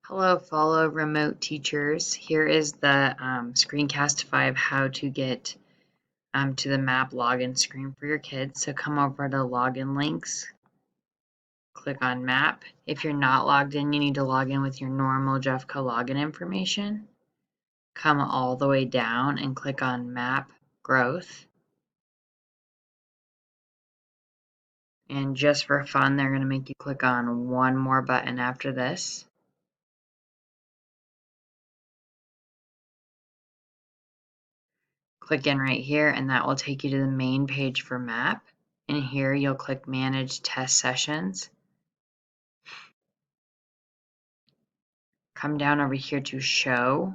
Hello, fellow remote teachers. Here is the screencastify of how to get to the MAP login screen for your kids. So come over to login links, click on MAP. If you're not logged in, you need to log in with your normal Jeffco login information. Come all the way down and click on MAP growth. And just for fun, they're going to make you click on one more button after this. Click in right here and that will take you to the main page for MAP. And here you'll click Manage Test Sessions. Come down over here to Show.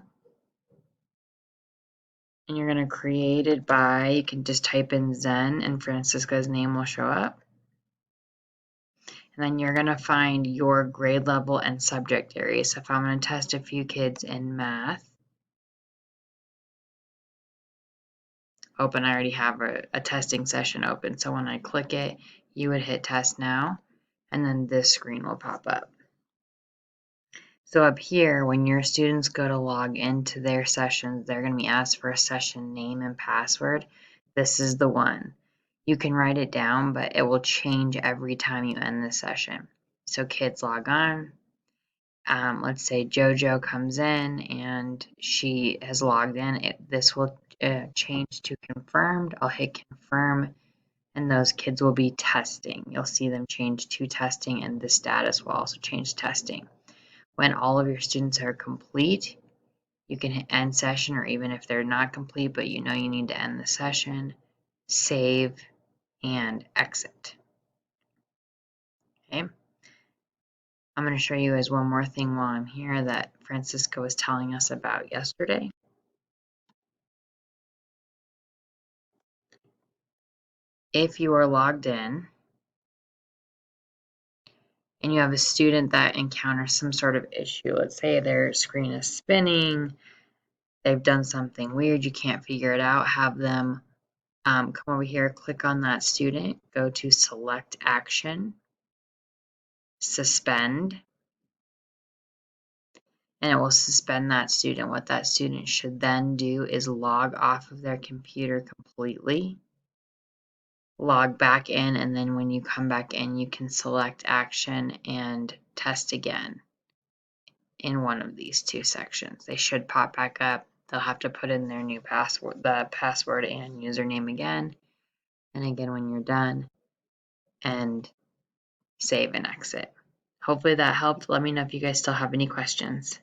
And you're going to create it by, you can just type in Zen and Francisca's name will show up. And then you're going to find your grade level and subject area. So if I'm going to test a few kids in math, open, I already have a testing session open. So when I click it, you would hit Test Now, and then this screen will pop up. So up here, when your students go to log into their sessions, they're going to be asked for a session name and password. This is the one. You can write it down, but it will change every time you end the session. So kids log on. Let's say JoJo comes in and she has logged in. This will change to confirmed. I'll hit confirm, and those kids will be testing. You'll see them change to testing, and the status will also change testing. When all of your students are complete, you can hit end session, or even if they're not complete, but you know you need to end the session, save and exit. Okay. I'm going to show you guys one more thing while I'm here that Francisca was telling us about yesterday. If you are logged in and you have a student that encounters some sort of issue, let's say their screen is spinning, they've done something weird, you can't figure it out, have them come over here, click on that student, go to select action, suspend, and it will suspend that student. What that student should then do is log off of their computer completely, log back in, and then when you come back in, you can select action and test again in one of these two sections. They should pop back up. They'll have to put in their new password, the password and username again. And again, when you're done, and save and exit. Hopefully that helped. Let me know if you guys still have any questions.